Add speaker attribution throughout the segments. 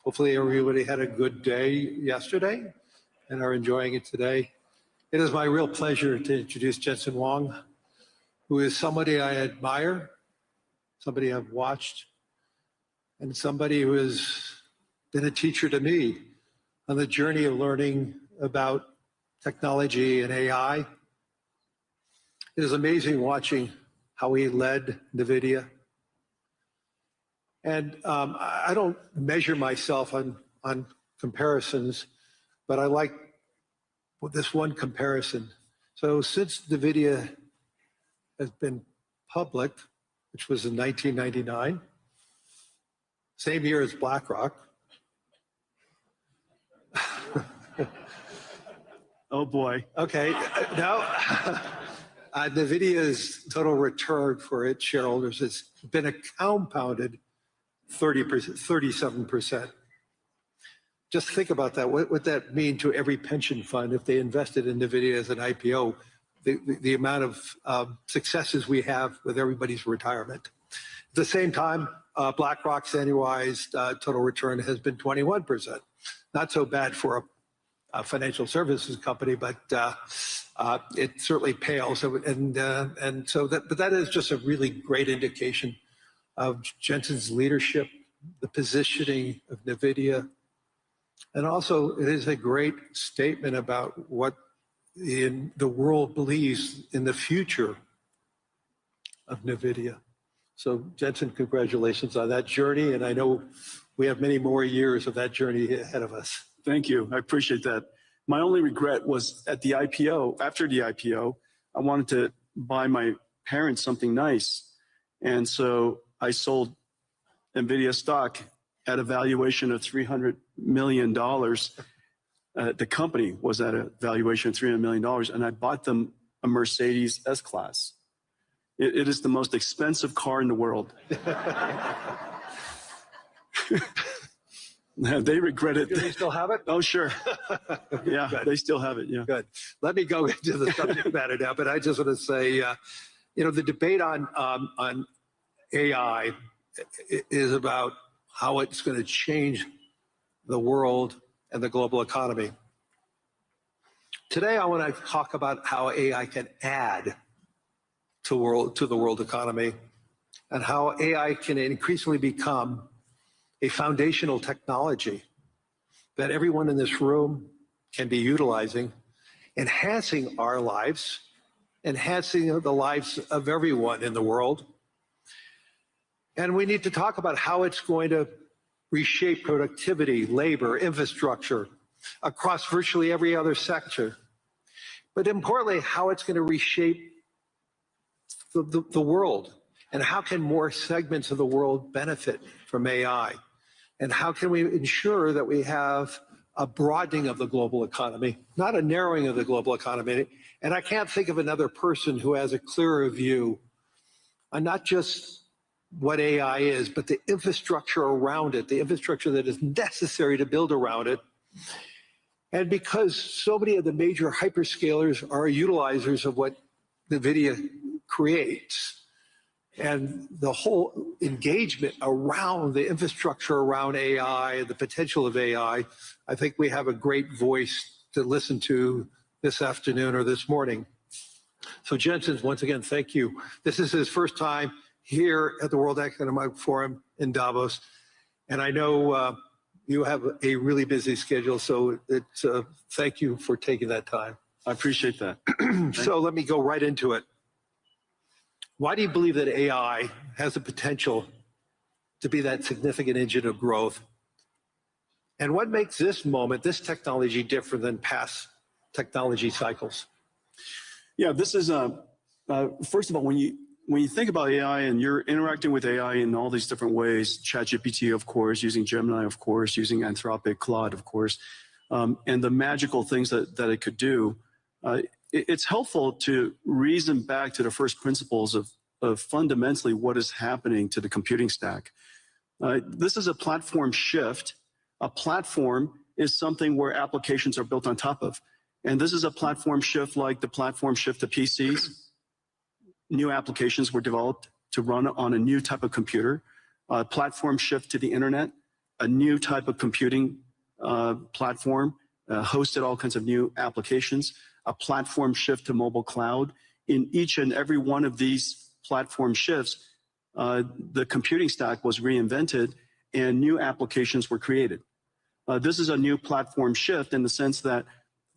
Speaker 1: Hopefully everybody had a good day yesterday and are enjoying it today. It is my real pleasure to introduce Jensen Huang, who is somebody I admire, somebody I've watched, and somebody who has been a teacher to me on the journey of learning about technology and AI. It is amazing watching how he led NVIDIA. And I don't measure myself on comparisons, but I like this one comparison. So since NVIDIA has been public, which was in 1999, same year as BlackRock.
Speaker 2: Oh boy.
Speaker 1: Okay, now NVIDIA's total return for its shareholders has been a compounded 37%. Just think about that. What would that mean to every pension fund if they invested in NVIDIA as an IPO? The amount of successes we have with everybody's retirement. At the same time, BlackRock's annualized total return has been 21%. Not so bad for a financial services company, but it certainly pales. But that is just a really great indication of Jensen's leadership, the positioning of NVIDIA, and also it is a great statement about what the world believes in the future of NVIDIA. So Jensen, congratulations on that journey, and I know we have many more years of that journey ahead of us.
Speaker 2: Thank you. I appreciate that. My only regret was at the IPO, after the IPO, I wanted to buy my parents something nice. And so I sold NVIDIA stock at a valuation of $300 million. The company was at a valuation of $300 million, and I bought them a Mercedes S-Class. It is the most expensive car in the world. They regret it.
Speaker 1: Do they still have it?
Speaker 2: Oh, sure. Yeah,
Speaker 1: Good.
Speaker 2: They still have it, yeah.
Speaker 1: Good. Let me go into the subject matter now, but I just want to say, the debate on AI is about how it's going to change the world and the global economy. Today, I want to talk about how AI can add to the world economy and how AI can increasingly become a foundational technology that everyone in this room can be utilizing, enhancing our lives, enhancing the lives of everyone in the world. And we need to talk about how it's going to reshape productivity, labor, infrastructure across virtually every other sector. But importantly, how it's going to reshape the world, and how can more segments of the world benefit from AI? And how can we ensure that we have a broadening of the global economy, not a narrowing of the global economy? And I can't think of another person who has a clearer view on not just what AI is, but the infrastructure around it, the infrastructure that is necessary to build around it. And because so many of the major hyperscalers are utilizers of what NVIDIA creates, and the whole engagement around the infrastructure around AI, the potential of AI, I think we have a great voice to listen to this afternoon or this morning. So Jensen, once again, thank you. This is his first time here at the World Economic Forum in Davos, and I know you have a really busy schedule, so thank you for taking that time.
Speaker 2: I appreciate that.
Speaker 1: So let me go right into it. Why do you believe that AI has the potential to be that significant engine of growth? And what makes this moment, this technology, different than past technology cycles?
Speaker 2: Yeah, this is, first of all, when you think about AI and you're interacting with AI in all these different ways, ChatGPT, of course, using Gemini, of course, using Anthropic, Claude, of course, and the magical things that it could do, it's helpful to reason back to the first principles of fundamentally what is happening to the computing stack. This is a platform shift. A platform is something where applications are built on top of. And this is a platform shift like the platform shift to PCs. New applications were developed to run on a new type of computer. Platform shift to the internet. a new type of computing platform, hosted all kinds of new applications, a platform shift to mobile cloud. In each and every one of these platform shifts, the computing stack was reinvented and new applications were created. This is a new platform shift in the sense that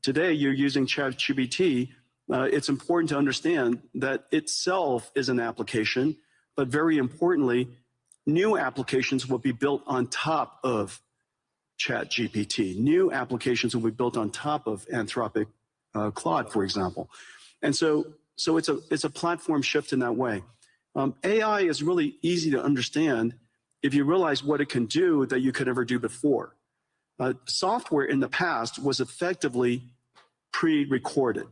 Speaker 2: today you're using ChatGPT. It's important to understand that itself is an application, but very importantly, new applications will be built on top of ChatGPT. New applications will be built on top of Anthropic Claude, for example. And so it's a platform shift in that way. AI is really easy to understand if you realize what it can do that you could never do before. Software in the past was effectively pre-recorded.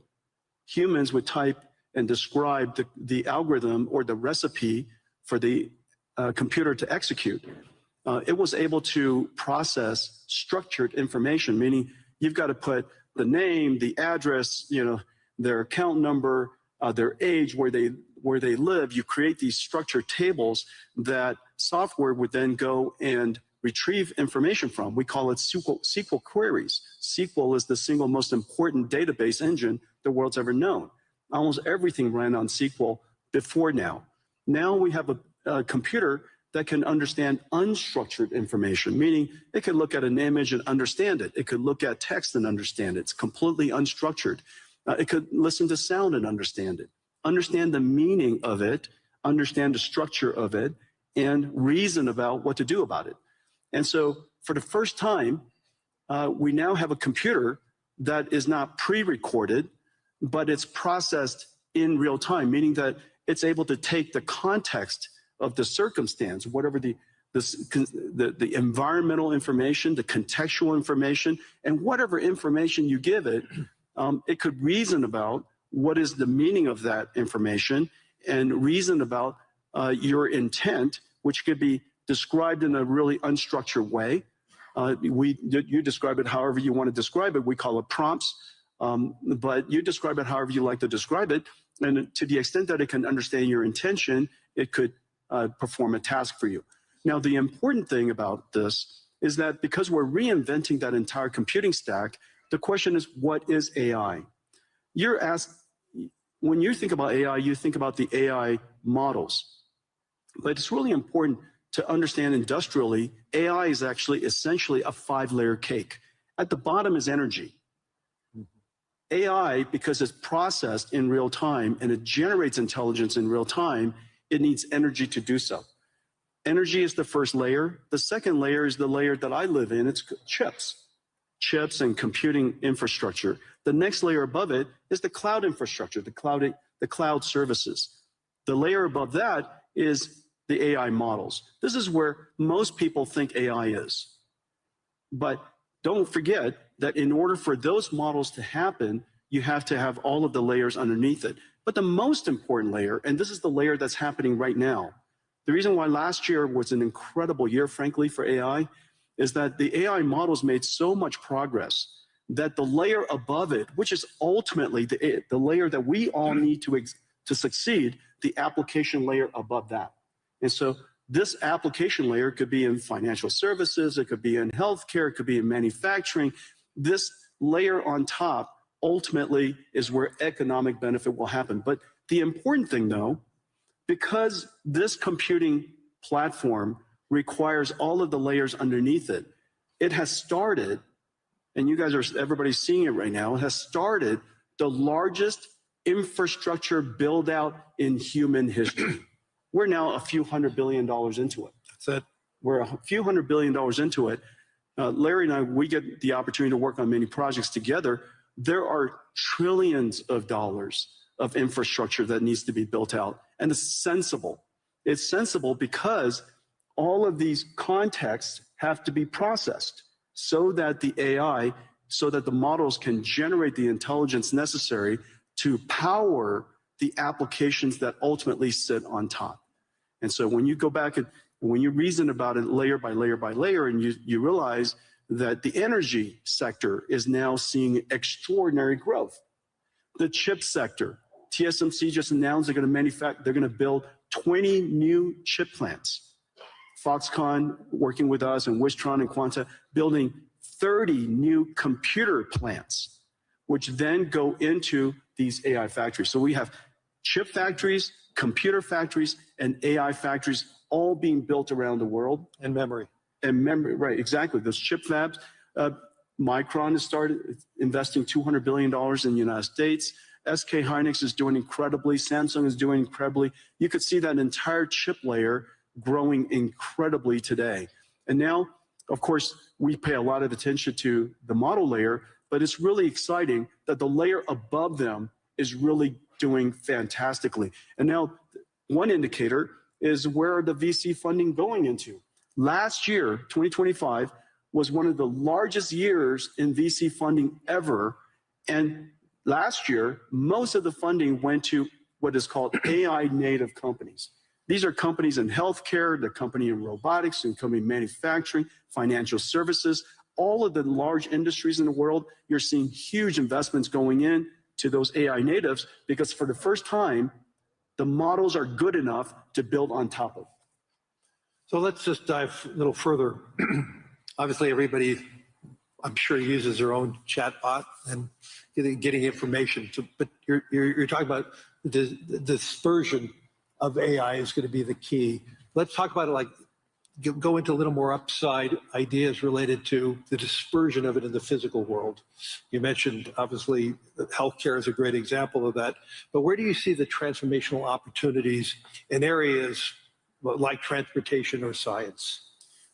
Speaker 2: Humans would type and describe the algorithm or the recipe for the computer to execute. It was able to process structured information, meaning you've got to put the name, the address, their account number, their age, where they live. You create these structured tables that software would then go and retrieve information from. We call it SQL queries. SQL is the single most important database engine the world's ever known. Almost everything ran on SQL before now. Now we have a computer that can understand unstructured information, meaning it can look at an image and understand it. It could look at text and understand it. It's completely unstructured. It could listen to sound and understand it, understand the meaning of it, understand the structure of it, and reason about what to do about it. And so for the first time, we now have a computer that is not pre-recorded, but it's processed in real time, meaning that it's able to take the context of the circumstance, whatever the environmental information, the contextual information, and whatever information you give it, it could reason about what is the meaning of that information and reason about your intent, which could be described in a really unstructured way. You describe it however you want to describe it. We call it prompts, but you describe it however you like to describe it. And to the extent that it can understand your intention, it could perform a task for you. Now, the important thing about this is that because we're reinventing that entire computing stack, the question is, what is AI? You're asked, when you think about AI, you think about the AI models. But it's really important to understand industrially, AI is actually essentially a 5-layer cake. At the bottom is energy. AI, because it's processed in real time and it generates intelligence in real time, it needs energy to do so. Energy is the first layer. The second layer is the layer that I live in. It's chips and computing infrastructure. The next layer above it is the cloud infrastructure, the cloud services. The layer above that is the AI models. This is where most people think AI is. But don't forget that in order for those models to happen, you have to have all of the layers underneath it. But the most important layer, and this is the layer that's happening right now, the reason why last year was an incredible year, frankly, for AI, is that the AI models made so much progress that the layer above it, which is ultimately the layer that we all need to succeed, the application layer above that. And so this application layer could be in financial services, it could be in healthcare, it could be in manufacturing. This layer on top ultimately is where economic benefit will happen. But the important thing, though, because this computing platform requires all of the layers underneath it, it has started, and everybody's seeing it right now, it has started the largest infrastructure build out in human history. We're now a few $100 billion into it.
Speaker 1: That's it.
Speaker 2: We're a few $100 billion into it. Larry and I, we get the opportunity to work on many projects together. There are trillions of dollars of infrastructure that needs to be built out. And it's sensible. It's sensible because all of these contexts have to be processed so that the AI, so that the models can generate the intelligence necessary to power the applications that ultimately sit on top. And so when you go back and when you reason about it layer by layer by layer, and you realize that the energy sector is now seeing extraordinary growth. The chip sector, TSMC just announced they're going to build 20 new chip plants. Foxconn working with us and Wistron and Quanta building 30 new computer plants, which then go into these AI factories. So we have chip factories, computer factories, and AI factories all being built around the world.
Speaker 1: And memory.
Speaker 2: And memory, right, exactly. Those chip fabs. Micron has started investing $200 billion in the United States. SK Hynix is doing incredibly. Samsung is doing incredibly. You could see that entire chip layer growing incredibly today. And now, of course, we pay a lot of attention to the model layer, but it's really exciting that the layer above them is really doing fantastically. And now, one indicator is where the VC funding going into. Last year, 2025, was one of the largest years in VC funding ever. And last year, most of the funding went to what is called AI native companies. These are companies in healthcare, the company in robotics, and company in manufacturing, financial services, all of the large industries in the world. You're seeing huge investments going in to those AI natives because for the first time, the models are good enough to build on top of.
Speaker 1: So let's just dive a little further. Obviously, everybody, I'm sure, uses their own chatbot and getting information. But you're talking about the dispersion of AI is going to be the key. Let's talk about it, like go into a little more upside ideas related to the dispersion of it in the physical world. You mentioned, obviously, healthcare is a great example of that. But where do you see the transformational opportunities in areas like transportation or science?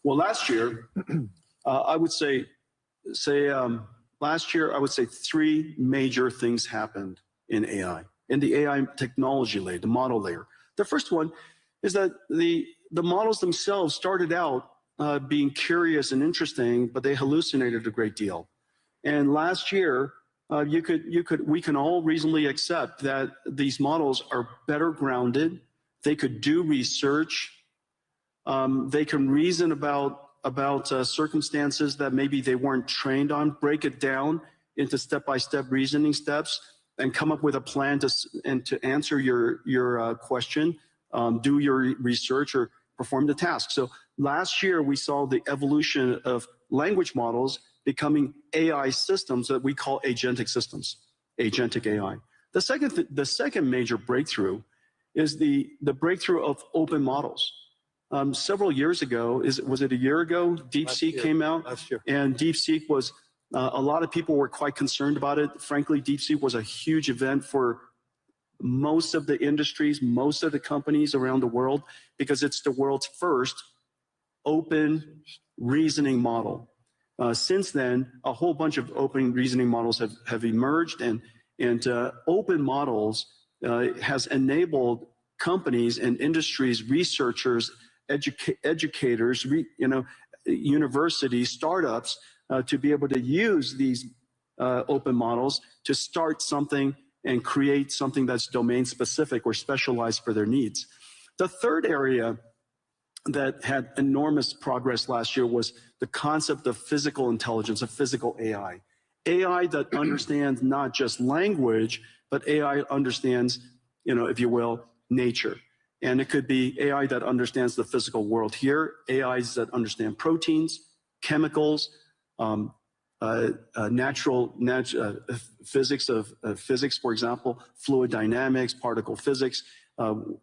Speaker 2: Well, last year, I would say last year, I would say three major things happened in AI, in the AI technology layer, the model layer. The first one is that the models themselves started out being curious and interesting, but they hallucinated a great deal. And last year, we can all reasonably accept that these models are better grounded. They could do research. They can reason about circumstances that maybe they weren't trained on, break it down into step-by-step reasoning steps, and come up with a plan to answer your question, do your research, or perform the task. So last year, we saw the evolution of language models becoming AI systems that we call agentic systems, agentic AI. The second major breakthrough is the breakthrough of open models. Several years ago, was it a year ago, DeepSeek came out?
Speaker 1: Last year.
Speaker 2: And DeepSeek was, a lot of people were quite concerned about it. Frankly, DeepSeek was a huge event for most of the industries, most of the companies around the world, because it's the world's first open reasoning model. Since then, a whole bunch of open reasoning models have emerged, and open models has enabled companies and industries, researchers, educators, universities, startups to be able to use these open models to start something and create something that's domain specific or specialized for their needs. The third area that had enormous progress last year was the concept of physical intelligence, of physical AI. AI that understands not just language, but AI understands, if you will, nature. And it could be AI that understands the physical world here, AIs that understand proteins, chemicals, natural physics of physics, for example, fluid dynamics, particle physics,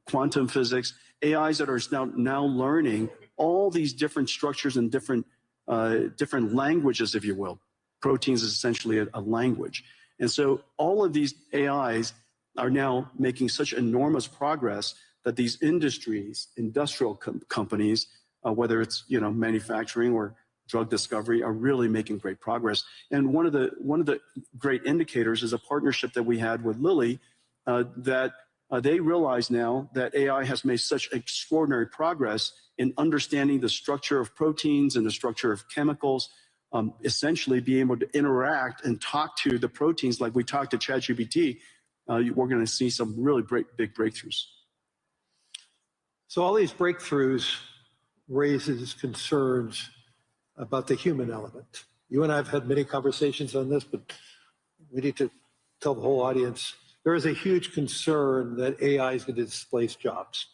Speaker 2: quantum physics, AIs that are now learning all these different structures and different languages, if you will. Proteins is essentially a language. And so all of these AIs are now making such enormous progress that these industries, industrial companies, whether it's manufacturing or drug discovery, are really making great progress. And one of the great indicators is a partnership that we had with Lilly, that they realize now that AI has made such extraordinary progress in understanding the structure of proteins and the structure of chemicals, essentially being able to interact and talk to the proteins like we talk to ChatGPT. We're going to see some really big breakthroughs.
Speaker 1: So all these breakthroughs raises concerns about the human element. You and I have had many conversations on this, but we need to tell the whole audience there is a huge concern that AI is going to displace jobs.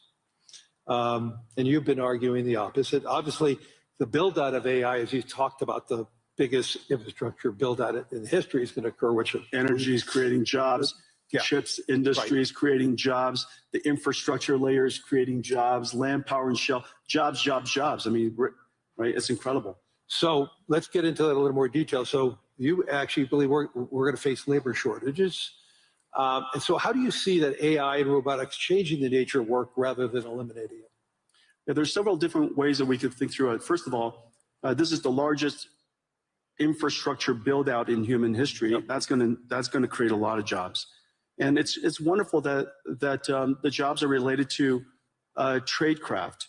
Speaker 1: And you've been arguing the opposite. Obviously, the build-out of AI, as you talked about, the biggest infrastructure build-out in history is going to occur, which
Speaker 2: energy is creating jobs.
Speaker 1: Yeah.
Speaker 2: Chips industry is creating jobs. The infrastructure layer is creating jobs. Land, power, and shell. Jobs, jobs, jobs. I mean, right? It's incredible.
Speaker 1: So let's get into that in a little more detail. So you actually believe we're going to face labor shortages. And so how do you see that AI and robotics changing the nature of work rather than eliminating it?
Speaker 2: Yeah, there's several different ways that we could think through it. First of all, this is the largest infrastructure build out in human history. Yep. That's going to create a lot of jobs. And it's wonderful that the jobs are related to tradecraft.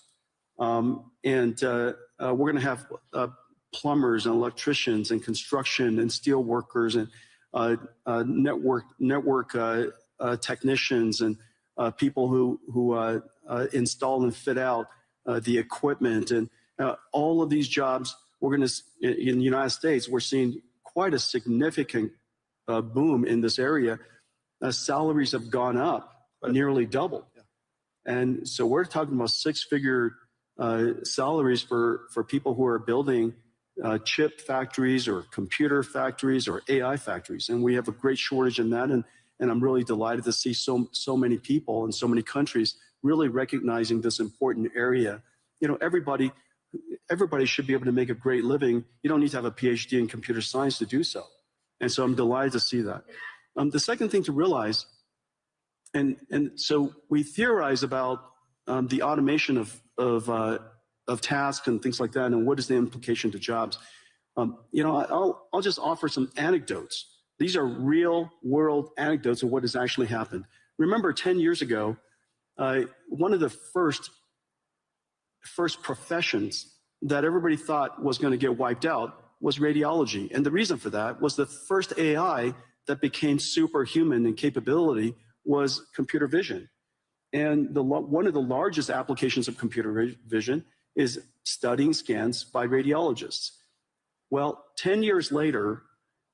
Speaker 2: We're going to have plumbers and electricians and construction and steel workers and network technicians and people who install and fit out the equipment, and all of these jobs. We're going to, in the United States, we're seeing quite a significant boom in this area. Salaries have gone up, nearly doubled. Yeah. And so we're talking about six-figure salaries for people who are building chip factories or computer factories or AI factories. And we have a great shortage in that. And I'm really delighted to see so many people in so many countries really recognizing this important area. You know, everybody should be able to make a great living. You don't need to have a PhD in computer science to do so. And so I'm delighted to see that. The second thing to realize, and so we theorize about the automation of tasks and things like that, and what is the implication to jobs. You know, I'll just offer some anecdotes. These are real world anecdotes of what has actually happened. Remember 10 years ago, one of the first professions that everybody thought was going to get wiped out was radiology. And the reason for that was the first AI that became superhuman in capability was computer vision. And one of the largest applications of computer vision is studying scans by radiologists. Well, 10 years later,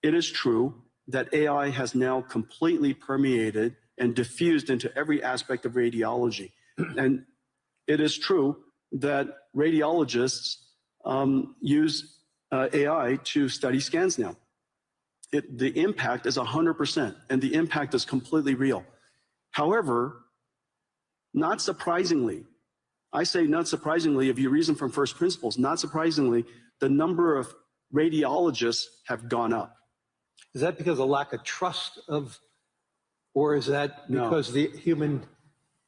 Speaker 2: it is true that AI has now completely permeated and diffused into every aspect of radiology. And it is true that radiologists use AI to study scans now. The impact is 100%, and the impact is completely real. However, not surprisingly, I say not surprisingly, if you reason from first principles, not surprisingly, the number of radiologists have gone up.
Speaker 1: Is that because of lack of trust or is that because the human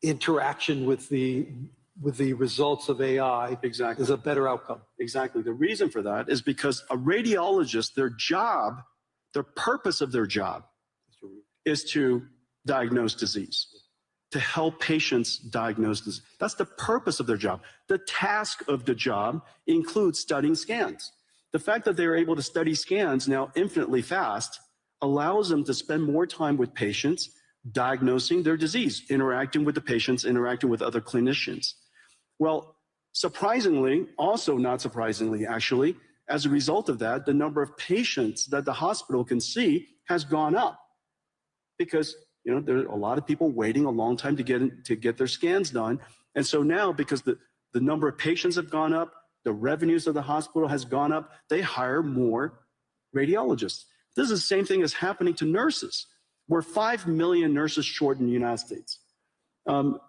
Speaker 1: interaction with the results of AI
Speaker 2: exactly
Speaker 1: is a better outcome?
Speaker 2: Exactly. The reason for that is because a radiologist, the purpose of their job is to diagnose disease, to help patients diagnose disease. That's the purpose of their job. The task of the job includes studying scans. The fact that they're able to study scans now infinitely fast allows them to spend more time with patients, diagnosing their disease, interacting with the patients, interacting with other clinicians. Well, surprisingly, also not surprisingly, actually, as a result of that, the number of patients that the hospital can see has gone up because, you know, there are a lot of people waiting a long time to get their scans done. And so now, because the number of patients have gone up, the revenues of the hospital has gone up, they hire more radiologists. This is the same thing as happening to nurses. We're 5 million nurses short in the United States.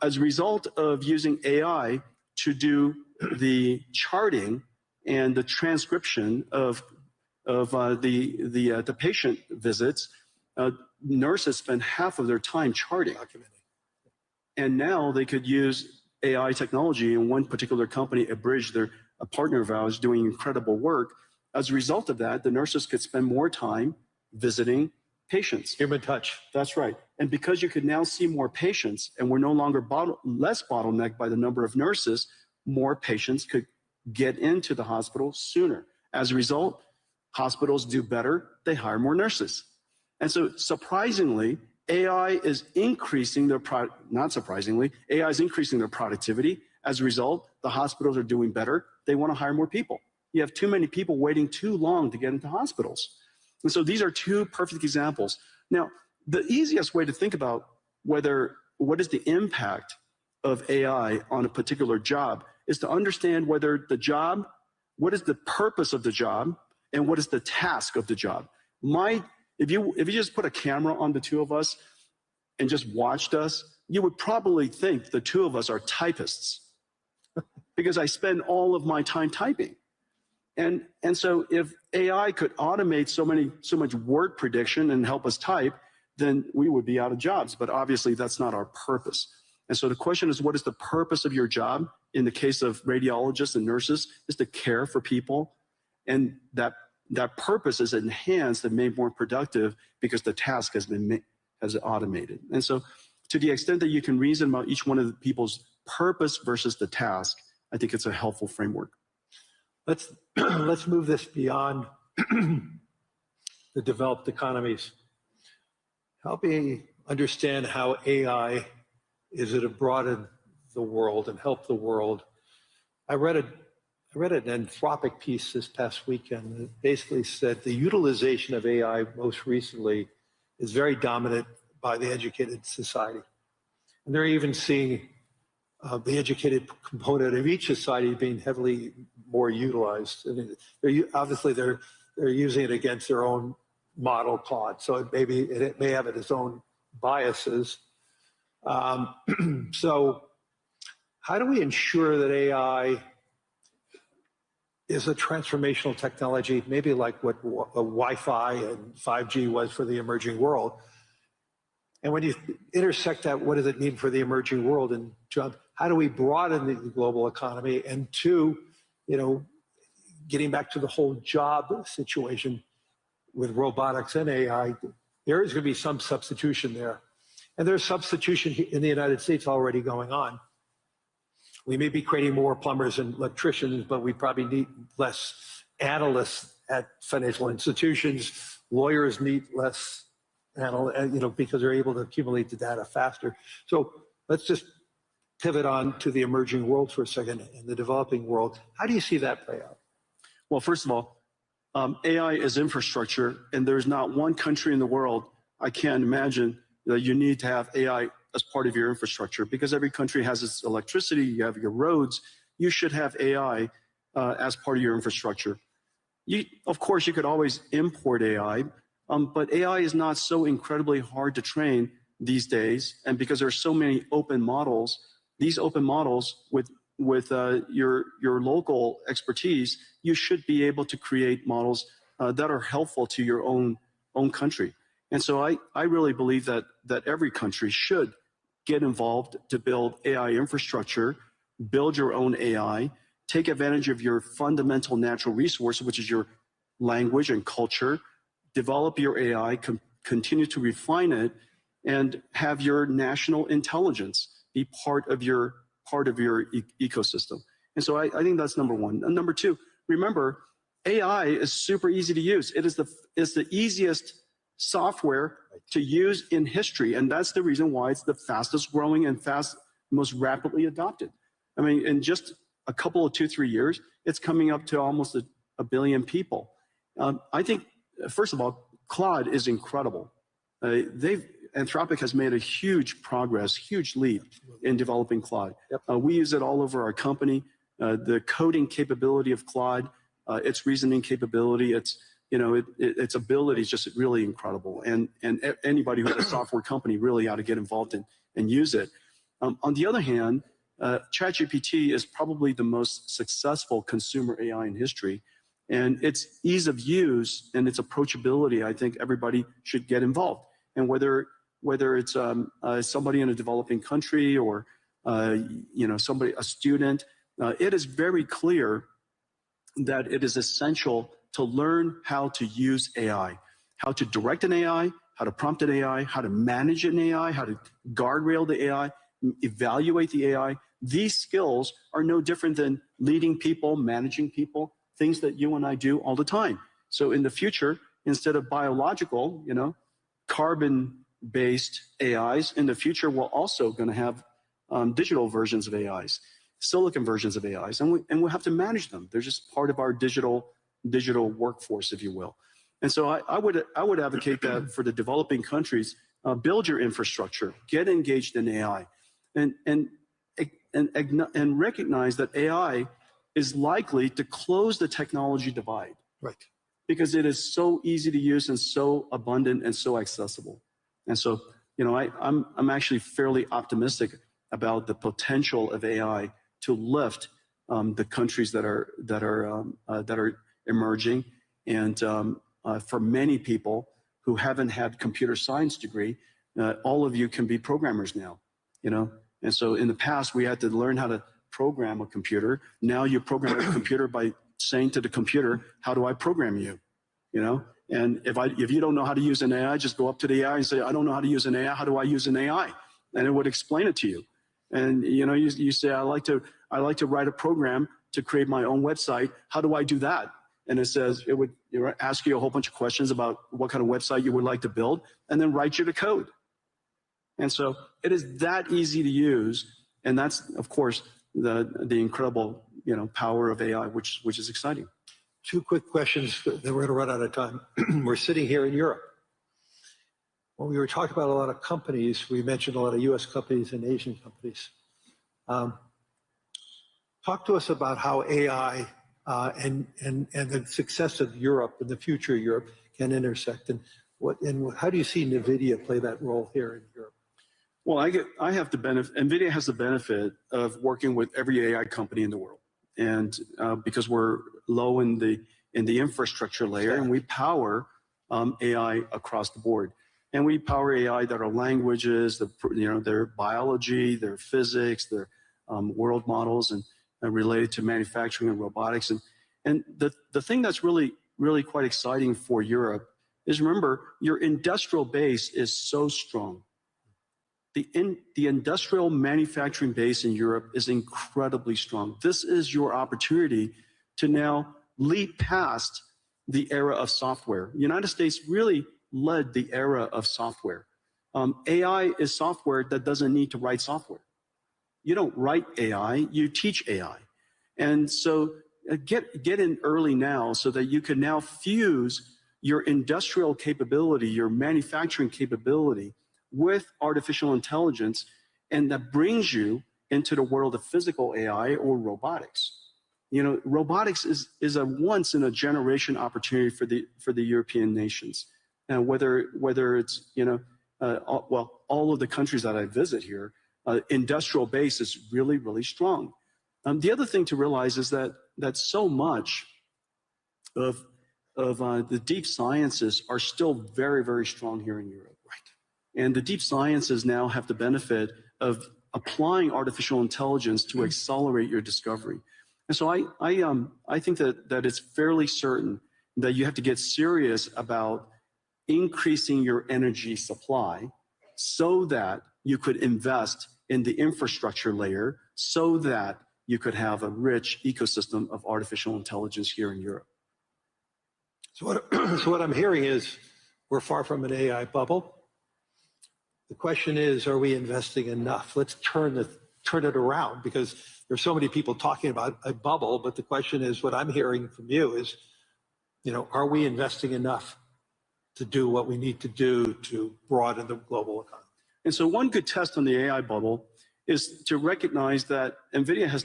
Speaker 2: As a result of using AI to do the charting and the transcription of the patient visits, nurses spend half of their time charting. And now they could use AI technology, and one particular company, Abridge, they're a partner of ours doing incredible work. As a result of that, the nurses could spend more time visiting patients.
Speaker 1: Human touch.
Speaker 2: That's right. And because you could now see more patients, and we're no longer less bottlenecked by the number of nurses, more patients could get into the hospital sooner. As a result, hospitals do better, they hire more nurses. And so surprisingly, AI is increasing their not surprisingly, AI is increasing their productivity. As a result, the hospitals are doing better. They want to hire more people. You have too many people waiting too long to get into hospitals. And so these are two perfect examples. Now, the easiest way to think about what is the impact of AI on a particular job is to understand whether the job, what is the purpose of the job, and what is the task of the job. If you just put a camera on the two of us and just watched us, you would probably think the two of us are typists because I spend all of my time typing. And so if AI could automate so much word prediction and help us type, then we would be out of jobs. But obviously that's not our purpose. And so the question is, what is the purpose of your job? In the case of radiologists and nurses, is to care for people. And that purpose is enhanced and made more productive because the task has been automated. And so to the extent that you can reason about each one of the people's purpose versus the task, I think it's a helpful framework.
Speaker 1: Let's move this beyond the developed economies. Help me understand how AI is it broaden the world and help the world. I read an Anthropic piece this past weekend that basically said the utilization of AI most recently is very dominant by the educated society. And they're even seeing the educated component of each society being heavily more utilized. And obviously they're using it against their own model Claude, so it may have its own biases. So how do we ensure that AI is a transformational technology, maybe like what Wi-Fi and 5G was for the emerging world? And when you intersect that, what does it mean for the emerging world? And John, how do we broaden the global economy? And two, getting back to the whole job situation with robotics and AI, there is going to be some substitution there. And there's substitution in the United States already going on. We may be creating more plumbers and electricians, but we probably need less analysts at financial institutions. Lawyers need less because they're able to accumulate the data faster. So let's just pivot on to the emerging world for a second, in the developing world. How do you see that play out?
Speaker 2: Well, first of all, AI is infrastructure, and there's not one country in the world, I can't imagine, that you need to have AI as part of your infrastructure, because every country has its electricity, you have your roads, you should have AI as part of your infrastructure. Of course, you could always import AI, but AI is not so incredibly hard to train these days, and because there are so many open models, these open models with your local expertise, you should be able to create models that are helpful to your own country. And so I really believe that every country should get involved to build AI infrastructure, build your own AI, take advantage of your fundamental natural resource, which is your language and culture, develop your AI, continue to refine it, and have your national intelligence be part of your ecosystem. And so I think that's number one. And number two, remember, AI is super easy to use. It's the easiest software to use in history, and that's the reason why it's the fastest growing and most rapidly adopted. I mean, in just a couple of 2-3 years, it's coming up to almost a billion people. I think, first of all, Claude is incredible. Anthropic has made a huge progress, huge leap in developing Claude. Yep. We use it all over our company. The coding capability of Claude, its reasoning capability, its ability is just really incredible. And anybody who has a software company really ought to get involved and use it. On the other hand, ChatGPT is probably the most successful consumer AI in history. And its ease of use and its approachability, I think everybody should get involved. And whether it's somebody in a developing country or a student, it is very clear that it is essential to learn how to use AI, how to direct an AI, how to prompt an AI, how to manage an AI, how to guardrail the AI, evaluate the AI. These skills are no different than leading people, managing people, things that you and I do all the time. So in the future, instead of biological, carbon-based AIs, in the future we're also going to have digital versions of AIs, silicon versions of AIs, and we'll have to manage them. They're just part of our digital workforce, if you will. And so I would advocate that for the developing countries, build your infrastructure, get engaged in AI, and and recognize that AI is likely to close the technology divide.
Speaker 1: Right.
Speaker 2: Because it is so easy to use and so abundant and so accessible. And so, you know, I'm actually fairly optimistic about the potential of AI to lift the countries that are emerging, and for many people who haven't had computer science degree, all of you can be programmers now, you know. And so in the past we had to learn how to program a computer. Now you program a computer by saying to the computer, "How do I program you?" You know. And if you don't know how to use an AI, just go up to the AI and say, "I don't know how to use an AI. How do I use an AI?" And it would explain it to you. And you know, you say, I like to write a program to create my own website. How do I do that? And it says, it would ask you a whole bunch of questions about what kind of website you would like to build, and then write you the code. And so it is that easy to use, and that's of course the incredible, you know, power of AI, which is exciting.
Speaker 1: Two quick questions, then we're going to run out of time. We're sitting here in Europe. When we were talking about a lot of companies, we mentioned a lot of US companies and Asian companies. Talk to us about how AI and the success of Europe and the future of Europe can intersect, and how do you see NVIDIA play that role here in Europe?
Speaker 2: Well, I have the benefit, NVIDIA has the benefit of working with every AI company in the world. And because we're low in the infrastructure layer, and we power AI across the board. And we power AI that are languages, their biology, their physics, their world models, and related to manufacturing and robotics. And the thing that's really quite exciting for Europe is, remember, your industrial base is so strong. The industrial manufacturing base in Europe is incredibly strong. This is your opportunity to now leap past the era of software. The United States really led the era of software. AI is software that doesn't need to write software. You don't write AI, you teach AI. And so get in early now so that you can now fuse your industrial capability, your manufacturing capability with artificial intelligence, and that brings you into the world of physical AI or robotics. You know, robotics is a once in a generation opportunity for the European nations. And whether it's, you know, all of the countries that I visit here, industrial base is really strong. The other thing to realize is that so much of the deep sciences are still very strong here in Europe. Right. And the deep sciences now have the benefit of applying artificial intelligence to accelerate your discovery. And so I think that it's fairly certain that you have to get serious about increasing your energy supply so that you could invest in the infrastructure layer so that you could have a rich ecosystem of artificial intelligence here in Europe.
Speaker 1: So what I'm hearing is we're far from an AI bubble. The question is, are we investing enough? Let's turn it around, because there's so many people talking about a bubble, but the question is, what I'm hearing from you is, you know, are we investing enough to do what we need to do to broaden the global economy?
Speaker 2: And so one good test on the AI bubble is to recognize that NVIDIA has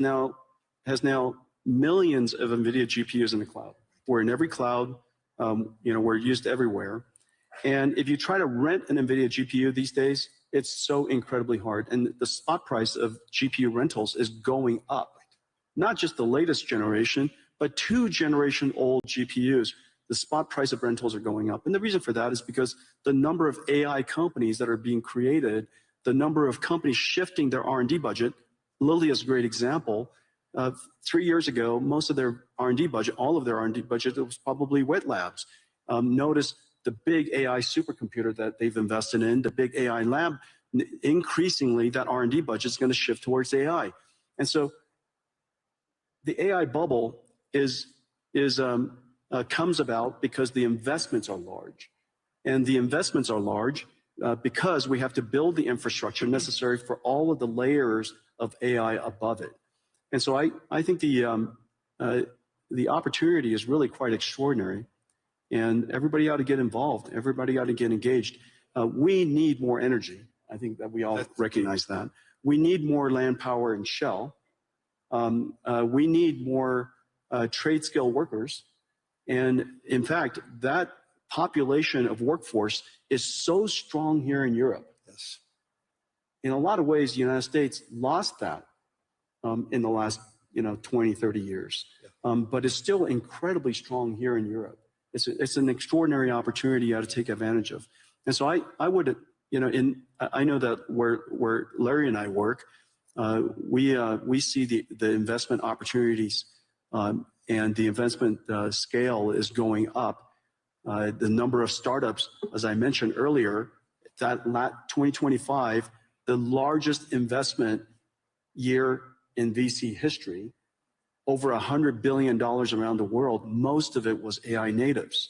Speaker 2: now millions of NVIDIA GPUs in the cloud. We're in every cloud, you know, we're used everywhere. And if you try to rent an NVIDIA GPU these days, it's so incredibly hard. And the spot price of GPU rentals is going up. Not just the latest generation, but 2-generation-old GPUs. The spot price of rentals are going up. And the reason for that is because the number of AI companies that are being created, the number of companies shifting their R&D budget. Lilly is a great example. 3 years ago, most of their R&D budget, all of their R&D budget, was probably wet labs. Notice the big AI supercomputer that they've invested in, the big AI lab, increasingly that R&D budget is going to shift towards AI. And so the AI bubble comes about because the investments are large. And the investments are large because we have to build the infrastructure necessary for all of the layers of AI above it. And so I think the opportunity is really quite extraordinary, and everybody ought to get involved. Everybody ought to get engaged. We need more energy. I think that we all recognize that. we need more land power and shell. We need more trade skill workers. And in fact, that population of workforce is so strong here in Europe.
Speaker 1: Yes.
Speaker 2: In a lot of ways, the United States lost that in the last 20, 30 years. Yeah. But it's still incredibly strong here in Europe. It's an extraordinary opportunity you ought to take advantage of. And so I would, I know that where Larry and I work, we see the investment opportunities and the investment scale is going up. The number of startups, as I mentioned earlier, that 2025, the largest investment year in VC history, over $100 billion around the world. Most of it was AI natives.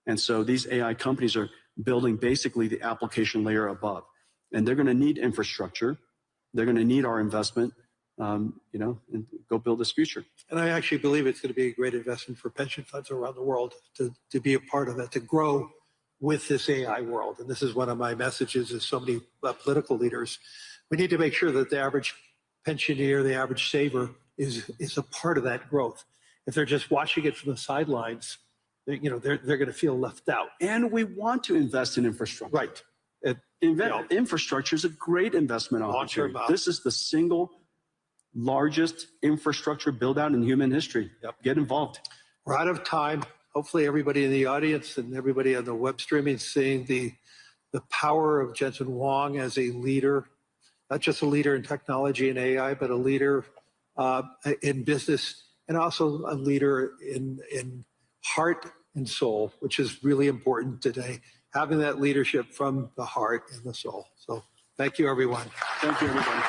Speaker 2: And so these AI companies are building basically the application layer above. And they're going to need infrastructure. They're going to need our investment, and go build this future.
Speaker 1: And I actually believe it's going to be a great investment for pension funds around the world to be a part of that, to grow with this AI world. And this is one of my messages to so many political leaders. We need to make sure that the average pensioner, the average saver, is a part of that growth. If they're just watching it from the sidelines, they're going to feel left out.
Speaker 2: And we want to invest in infrastructure.
Speaker 1: Right.
Speaker 2: Infrastructure is a great investment opportunity. This is the single largest infrastructure build out in human history.
Speaker 1: Yep.
Speaker 2: Get involved.
Speaker 1: We're out of time. Hopefully everybody in the audience and everybody on the web streaming is seeing the power of Jensen Huang as a leader, not just a leader in technology and AI, but a leader in business, and also a leader in heart and soul, which is really important today, having that leadership from the heart and the soul. So thank you, everyone.
Speaker 2: Thank you, everybody.